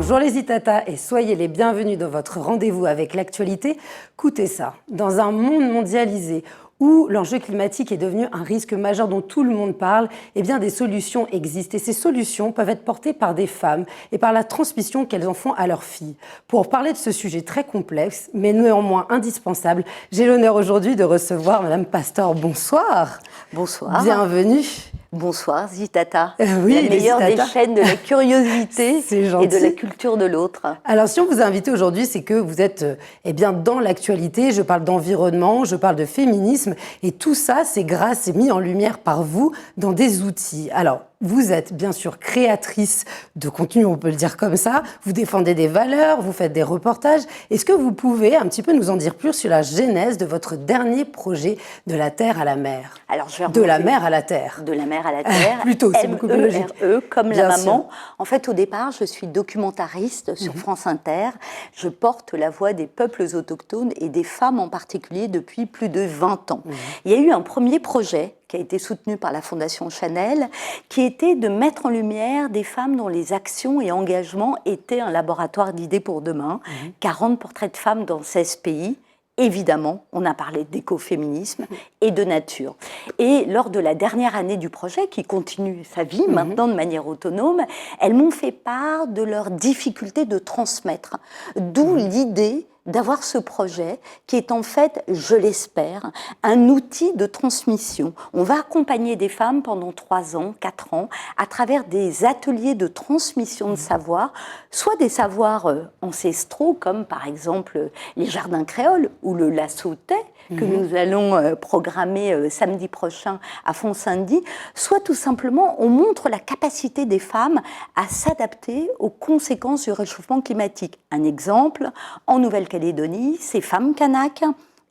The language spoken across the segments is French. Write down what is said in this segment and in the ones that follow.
Bonjour les Itata et soyez les bienvenus dans votre rendez-vous avec l'actualité. Écoutez ça, dans un monde mondialisé où l'enjeu climatique est devenu un risque majeur dont tout le monde parle, eh bien des solutions existent. Et ces solutions peuvent être portées par des femmes et par la transmission qu'elles en font à leurs filles. Pour parler de ce sujet très complexe, mais néanmoins indispensable, j'ai l'honneur aujourd'hui de recevoir Madame Pastor. Bonsoir. Bonsoir. Bienvenue. Bonsoir Zitata, oui, la meilleure des chaînes de la curiosité et de la culture de l'autre. Alors si on vous a invité aujourd'hui, c'est que vous êtes eh bien, dans l'actualité, je parle d'environnement, je parle de féminisme, et tout ça c'est grâce et mis en lumière par vous dans des outils. Alors vous êtes bien sûr créatrice de contenu, on peut le dire comme ça, vous défendez des valeurs, vous faites des reportages. Est-ce que vous pouvez un petit peu nous en dire plus sur la genèse de votre dernier projet de la terre à la mer? Alors, je vais de la mer à la terre. De la mer à la terre. Plutôt, c'est beaucoup plus logique. M-E-R-E, comme bien la maman. Sûr. En fait, au départ, je suis documentariste sur France Inter. Je porte la voix des peuples autochtones et des femmes en particulier depuis plus de 20 ans. Il y a eu un premier projet qui a été soutenu par la Fondation Chanel, qui était de mettre en lumière des femmes dont les actions et engagements étaient un laboratoire d'idées pour demain. 40 portraits de femmes dans 16 pays. Évidemment, on a parlé d'écoféminisme et de nature. Et lors de la dernière année du projet, qui continue sa vie maintenant de manière autonome, elles m'ont fait part de leur difficulté de transmettre. D'où l'idée d'avoir ce projet qui est en fait, je l'espère, un outil de transmission. On va accompagner des femmes pendant 3 ans, 4 ans, à travers des ateliers de transmission de savoir, soit des savoirs ancestraux, comme par exemple les jardins créoles ou le lasso-thé, que nous allons programmer samedi prochain à Font-Saint-Denis, soit tout simplement on montre la capacité des femmes à s'adapter aux conséquences du réchauffement climatique. Un exemple, en Nouvelle-Calédonie, ces femmes Kanaks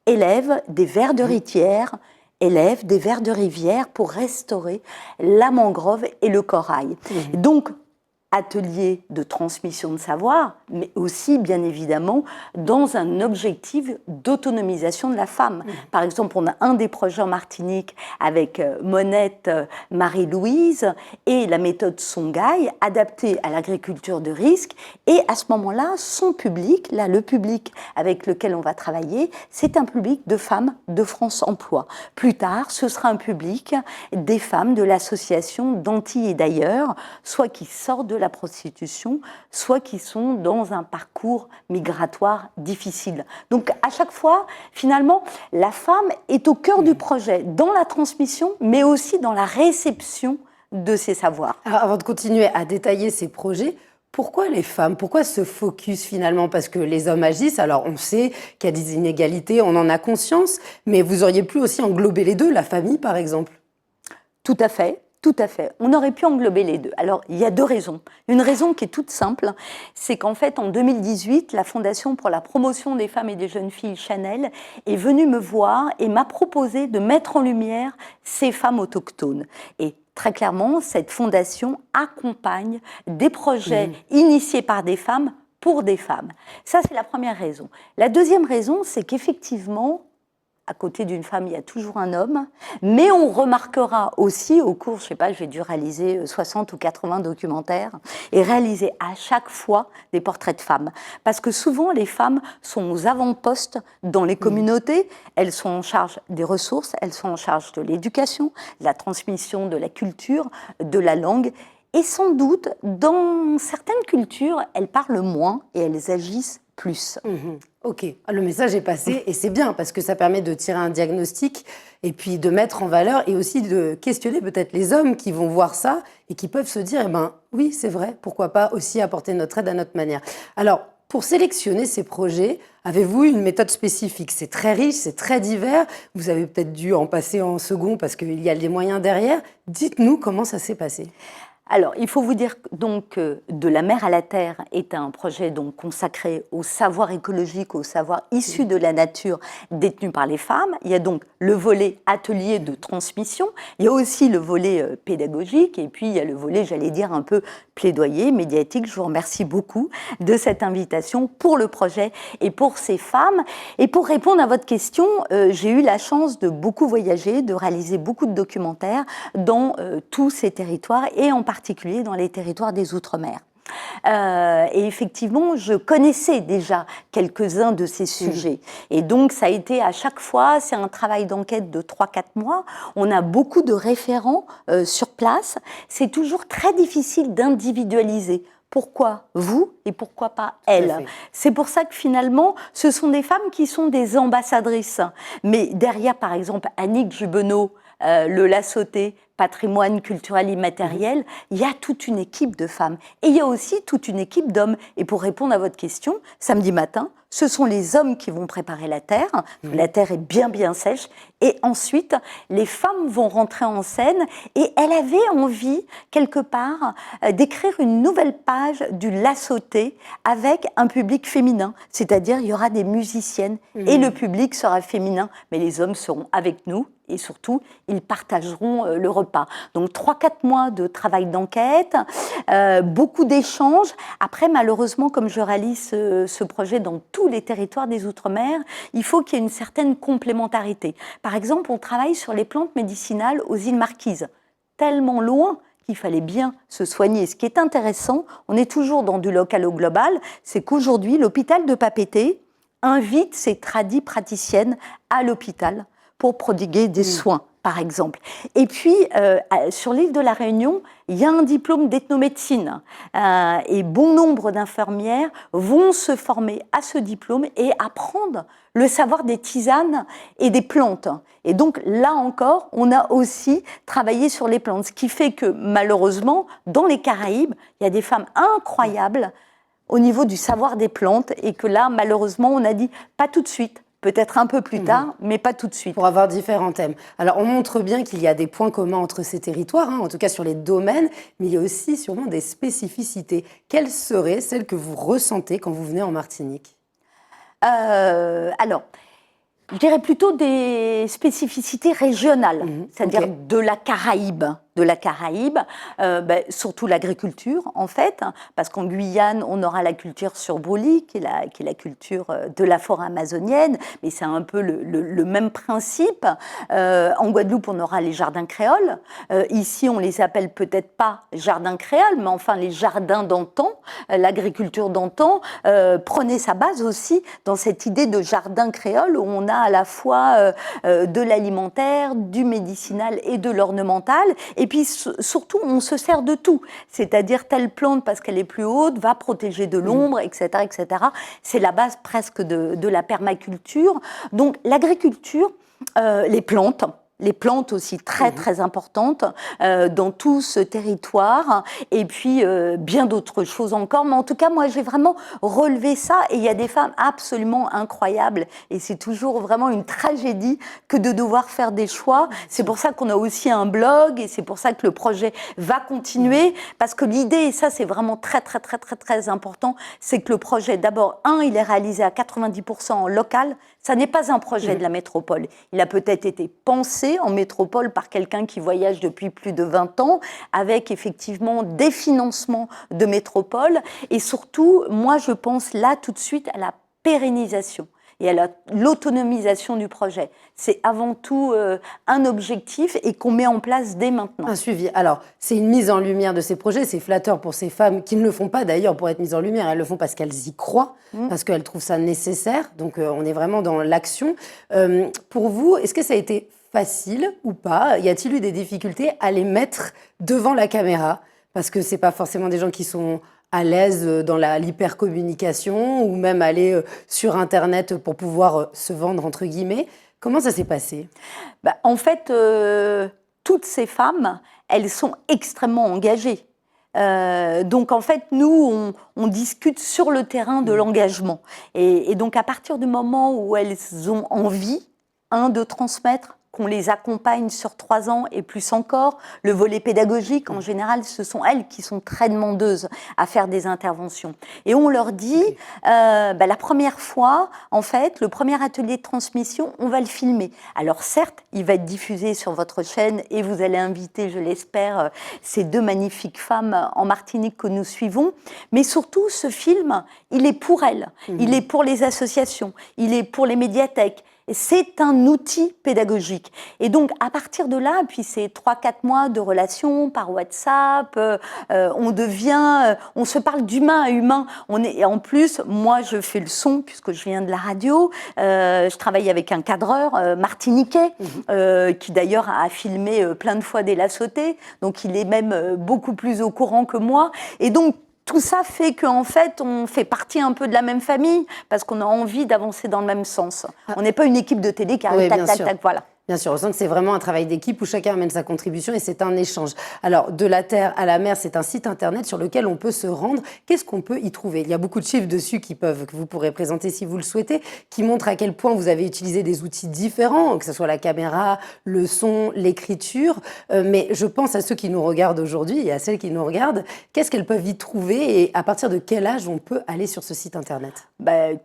élèvent des vers de rivière, élèvent des vers de rivière pour restaurer la mangrove et le corail. Donc, atelier de transmission de savoir, mais aussi, bien évidemment, dans un objectif d'autonomisation de la femme. Par exemple, on a un des projets en Martinique avec Monette Marie-Louise et la méthode Songhai, adaptée à l'agriculture de risque. Et à ce moment-là, son public, là, le public avec lequel on va travailler, c'est un public de femmes de France Emploi. Plus tard, ce sera un public des femmes de l'association d'Antilles et d'ailleurs, soit qui sortent de la prostitution, soit qui sont dans un parcours migratoire difficile. Donc à chaque fois, finalement, la femme est au cœur du projet, dans la transmission, mais aussi dans la réception de ses savoirs. Alors, avant de continuer à détailler ces projets, pourquoi les femmes? Pourquoi ce focus finalement? Parce que les hommes agissent, alors on sait qu'il y a des inégalités, on en a conscience, mais vous auriez pu aussi englober les deux, la famille par exemple? Tout à fait. Tout à fait. On aurait pu englober les deux. Alors, il y a 2 raisons. Une raison qui est toute simple, c'est qu'en fait, en 2018, la Fondation pour la promotion des femmes et des jeunes filles Chanel est venue me voir et m'a proposé de mettre en lumière ces femmes autochtones. Et très clairement, cette fondation accompagne des projets initiés par des femmes pour des femmes. Ça, c'est la première raison. La deuxième raison, c'est qu'effectivement, à côté d'une femme, il y a toujours un homme, mais on remarquera aussi au cours, je sais pas, j'ai dû réaliser 60 ou 80 documentaires et réaliser à chaque fois des portraits de femmes. Parce que souvent, les femmes sont aux avant-postes dans les communautés, elles sont en charge des ressources, elles sont en charge de l'éducation, de la transmission de la culture, de la langue. Et sans doute, dans certaines cultures, elles parlent moins et elles agissent plus. Ok, le message est passé et c'est bien parce que ça permet de tirer un diagnostic et puis de mettre en valeur et aussi de questionner peut-être les hommes qui vont voir ça et qui peuvent se dire, eh ben oui, c'est vrai, pourquoi pas aussi apporter notre aide à notre manière. Alors, pour sélectionner ces projets, avez-vous une méthode spécifique? C'est très riche, c'est très divers. Vous avez peut-être dû en passer en second parce qu'il y a des moyens derrière. Dites-nous comment ça s'est passé. Alors, il faut vous dire donc que De la mer à la terre est un projet donc consacré au savoir écologique, au savoir issu de la nature détenu par les femmes. Il y a donc le volet atelier de transmission, il y a aussi le volet pédagogique et puis il y a le volet, j'allais dire, un peu plaidoyer, médiatique. Je vous remercie beaucoup de cette invitation pour le projet et pour ces femmes. Et pour répondre à votre question, j'ai eu la chance de beaucoup voyager, de réaliser beaucoup de documentaires dans tous ces territoires et en particulier dans les territoires des Outre-mer. Et effectivement, je connaissais déjà quelques-uns de ces sujets. Et donc, ça a été à chaque fois, c'est un travail d'enquête de 3-4 mois. On a beaucoup de référents sur place. C'est toujours très difficile d'individualiser. Pourquoi vous et pourquoi pas elle? C'est pour ça que finalement, ce sont des femmes qui sont des ambassadrices. Mais derrière, par exemple, Annick Jubenot, le La Sauté, patrimoine culturel immatériel, il y a toute une équipe de femmes. Et il y a aussi toute une équipe d'hommes. Et pour répondre à votre question, samedi matin, ce sont les hommes qui vont préparer la terre. La terre est bien, bien sèche. Et ensuite, les femmes vont rentrer en scène. Et elle avait envie, quelque part, d'écrire une nouvelle page du La Sauté avec un public féminin. C'est-à-dire, il y aura des musiciennes et le public sera féminin. Mais les hommes seront avec nous. Et surtout, ils partageront le repas. Donc 3-4 mois de travail d'enquête, beaucoup d'échanges. Après, malheureusement, comme je réalise ce projet dans tous les territoires des Outre-mer, il faut qu'il y ait une certaine complémentarité. Par exemple, on travaille sur les plantes médicinales aux îles Marquises, tellement loin qu'il fallait bien se soigner. Ce qui est intéressant, on est toujours dans du local au global, c'est qu'aujourd'hui, l'hôpital de Papeete invite ses tradis praticiennes à l'hôpital pour prodiguer des soins, par exemple. Et puis, sur l'île de la Réunion, il y a un diplôme d'ethnomédecine. Et bon nombre d'infirmières vont se former à ce diplôme et apprendre le savoir des tisanes et des plantes. Et donc, là encore, on a aussi travaillé sur les plantes. Ce qui fait que, malheureusement, dans les Caraïbes, il y a des femmes incroyables au niveau du savoir des plantes. Et que là, malheureusement, on a dit pas tout de suite. Peut-être un peu plus tard, mais pas tout de suite. Pour avoir différents thèmes. Alors, on montre bien qu'il y a des points communs entre ces territoires, en tout cas sur les domaines, mais il y a aussi sûrement des spécificités. Quelles seraient celles que vous ressentez quand vous venez en Martinique? Alors, je dirais plutôt des spécificités régionales, c'est-à-dire de la Caraïbe. Surtout l'agriculture, en fait, parce qu'en Guyane, on aura la culture sur brûlis, qui est la culture de la forêt amazonienne, mais c'est un peu le même principe. En Guadeloupe, on aura les jardins créoles. Ici, on les appelle peut-être pas jardins créoles, mais enfin les jardins d'antan, l'agriculture d'antan prenait sa base aussi dans cette idée de jardin créole où on a à la fois de l'alimentaire, du médicinal et de l'ornemental. Et puis surtout, on se sert de tout. C'est-à-dire, telle plante, parce qu'elle est plus haute, va protéger de l'ombre, etc., etc. C'est la base presque de la permaculture. Donc, l'agriculture, les plantes aussi très très importantes dans tout ce territoire, et puis bien d'autres choses encore. Mais en tout cas, moi j'ai vraiment relevé ça, et il y a des femmes absolument incroyables, et c'est toujours vraiment une tragédie que de devoir faire des choix. C'est pour ça qu'on a aussi un blog, et c'est pour ça que le projet va continuer, parce que l'idée, et ça c'est vraiment très très très très très important, c'est que le projet, d'abord, il est réalisé à 90% en local. Ça n'est pas un projet de la métropole. Il a peut-être été pensé en métropole par quelqu'un qui voyage depuis plus de 20 ans, avec effectivement des financements de métropole. Et surtout, moi je pense là tout de suite à la pérennisation et à l'autonomisation du projet. C'est avant tout un objectif, et qu'on met en place dès maintenant. Un suivi. Alors, c'est une mise en lumière de ces projets. C'est flatteur pour ces femmes qui ne le font pas d'ailleurs pour être mises en lumière. Elles le font parce qu'elles y croient, parce qu'elles trouvent ça nécessaire. Donc, on est vraiment dans l'action. Pour vous, est-ce que ça a été facile ou pas? Y a-t-il eu des difficultés à les mettre devant la caméra? Parce que ce n'est pas forcément des gens qui sont à l'aise dans l'hypercommunication, ou même aller sur Internet pour pouvoir se vendre, entre guillemets. Comment ça s'est passé? En fait, toutes ces femmes, elles sont extrêmement engagées. Donc en fait, nous, on discute sur le terrain de l'engagement. Et donc à partir du moment où elles ont envie, de transmettre, qu'on les accompagne sur 3 ans et plus encore. Le volet pédagogique, en général, ce sont elles qui sont très demandeuses à faire des interventions. Et on leur dit, la première fois, en fait, le premier atelier de transmission, on va le filmer. Alors certes, il va être diffusé sur votre chaîne, et vous allez inviter, je l'espère, ces 2 magnifiques femmes en Martinique que nous suivons. Mais surtout, ce film, il est pour elles. Il est pour les associations, il est pour les médiathèques. c'est un outil pédagogique. Et donc, à partir de là, puis c'est 3-4 mois de relations par WhatsApp, on se parle d'humain à humain. Et en plus, moi, je fais le son, puisque je viens de la radio. Je travaille avec un cadreur martiniquais, qui d'ailleurs a filmé plein de fois des La Sautée. Donc, il est même beaucoup plus au courant que moi. Et donc, tout ça fait qu'en fait, on fait partie un peu de la même famille parce qu'on a envie d'avancer dans le même sens. On n'est pas une équipe de télé qui arrive tac, voilà. Bien sûr, on sent que c'est vraiment un travail d'équipe où chacun amène sa contribution et c'est un échange. Alors, De la Terre à la Mer, c'est un site internet sur lequel on peut se rendre. Qu'est-ce qu'on peut y trouver? Il y a beaucoup de chiffres dessus que vous pourrez présenter si vous le souhaitez, qui montrent à quel point vous avez utilisé des outils différents, que ce soit la caméra, le son, l'écriture. Mais je pense à ceux qui nous regardent aujourd'hui et à celles qui nous regardent. Qu'est-ce qu'elles peuvent y trouver et à partir de quel âge on peut aller sur ce site internet?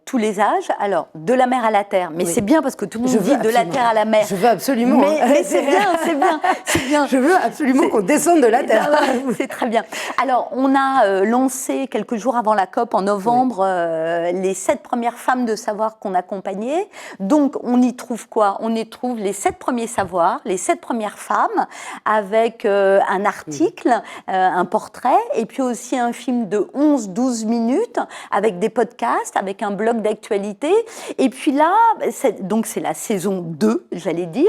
Tous les âges. Alors, de la mer à la terre. Mais c'est bien parce que tout le monde dit de la terre à la mer. Je veux absolument. Mais c'est bien. Je veux absolument qu'on descende de la terre. C'est très bien. Alors, on a lancé quelques jours avant la COP, en novembre, les 7 premières femmes de savoir qu'on accompagnait. Donc, on y trouve quoi? On y trouve les 7 premiers savoirs, les 7 premières femmes, avec un article, un portrait, et puis aussi un film de 11-12 minutes, avec des podcasts, avec un blog d'actualité. Et puis là, c'est la saison 2, j'allais dire.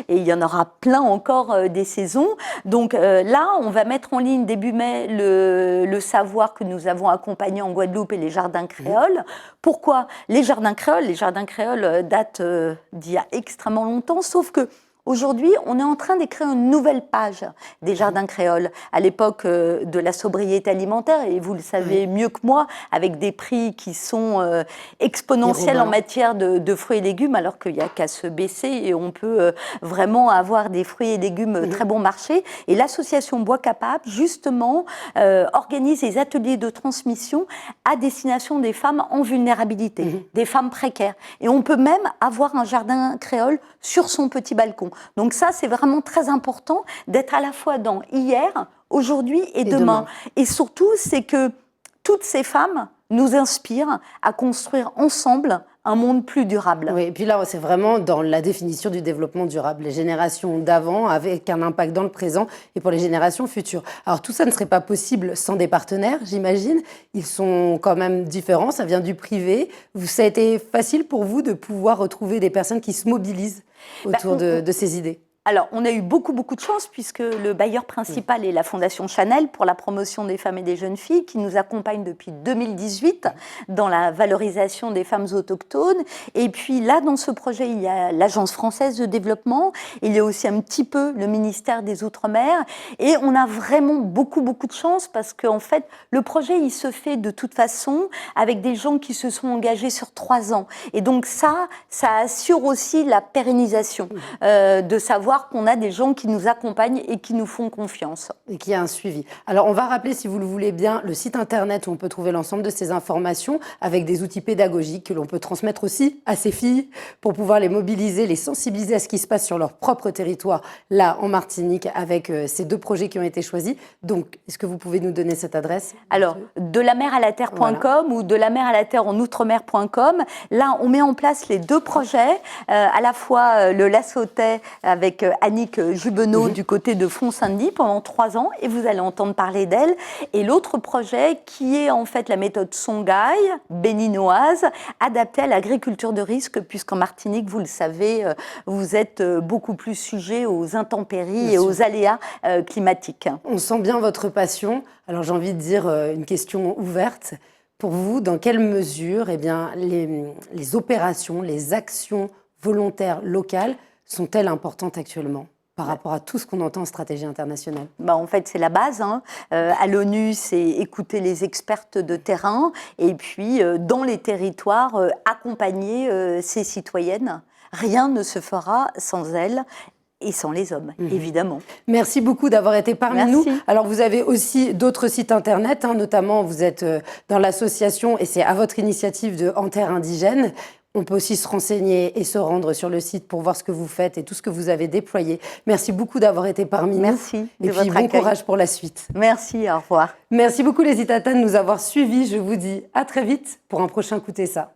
Et il y en aura plein encore des saisons. Donc là, on va mettre en ligne début mai le savoir que nous avons accompagné en Guadeloupe et les jardins créoles. Pourquoi? Les jardins créoles datent d'il y a extrêmement longtemps, sauf que aujourd'hui, on est en train d'écrire une nouvelle page des jardins créoles, à l'époque de la sobriété alimentaire, et vous le savez mieux que moi, avec des prix qui sont exponentiels en matière de fruits et légumes, alors qu'il n'y a qu'à se baisser et on peut vraiment avoir des fruits et légumes très bon marché. Et l'association Bois Capable, justement, organise des ateliers de transmission à destination des femmes en vulnérabilité, des femmes précaires. Et on peut même avoir un jardin créole sur son petit balcon. Donc ça, c'est vraiment très important d'être à la fois dans hier, aujourd'hui et demain. Et surtout, c'est que toutes ces femmes nous inspirent à construire ensemble un monde plus durable. Oui, et puis là, c'est vraiment dans la définition du développement durable. Les générations d'avant avec un impact dans le présent et pour les générations futures. Alors tout ça ne serait pas possible sans des partenaires, j'imagine. Ils sont quand même différents, ça vient du privé. Ça a été facile pour vous de pouvoir retrouver des personnes qui se mobilisent autour de ces idées? Alors, on a eu beaucoup de chance puisque le bailleur principal est la Fondation Chanel pour la promotion des femmes et des jeunes filles qui nous accompagne depuis 2018 dans la valorisation des femmes autochtones. Et puis là, dans ce projet, il y a l'Agence française de développement, il y a aussi un petit peu le ministère des Outre-mer et on a vraiment beaucoup de chance parce qu'en fait, le projet, il se fait de toute façon avec des gens qui se sont engagés sur 3 ans. Et donc ça assure aussi la pérennisation de savoir qu'on a des gens qui nous accompagnent et qui nous font confiance. Et qui a un suivi. Alors, on va rappeler, si vous le voulez bien, le site internet où on peut trouver l'ensemble de ces informations avec des outils pédagogiques que l'on peut transmettre aussi à ces filles pour pouvoir les mobiliser, les sensibiliser à ce qui se passe sur leur propre territoire, là, en Martinique, avec ces 2 projets qui ont été choisis. Donc, est-ce que vous pouvez nous donner cette adresse? Alors, delameralaterre.com ou delameralaterre en outremer.com. Là, on met en place les 2 projets, à la fois le La Sautée avec Annick Jubenot du côté de Font-Saint-Denis pendant 3 ans et vous allez entendre parler d'elle. Et l'autre projet qui est en fait la méthode Songhai, béninoise, adaptée à l'agriculture de risque puisqu'en Martinique, vous le savez, vous êtes beaucoup plus sujet aux intempéries et aux aléas climatiques. On sent bien votre passion. Alors j'ai envie de dire une question ouverte. Pour vous, dans quelle mesure les opérations, les actions volontaires locales sont-elles importantes actuellement par rapport à tout ce qu'on entend en stratégie internationale? En fait, c'est la base. À l'ONU, c'est écouter les expertes de terrain et puis, dans les territoires, accompagner ces citoyennes. Rien ne se fera sans elles. Et sans les hommes, évidemment. Merci beaucoup d'avoir été parmi nous. Alors, vous avez aussi d'autres sites internet, notamment vous êtes dans l'association, et c'est à votre initiative, de En Terre Indigène. On peut aussi se renseigner et se rendre sur le site pour voir ce que vous faites et tout ce que vous avez déployé. Merci beaucoup d'avoir été parmi nous. Merci. Et puis, bon courage pour la suite. Merci, au revoir. Merci beaucoup les Itata de nous avoir suivis. Je vous dis à très vite pour un prochain Écoutez ça.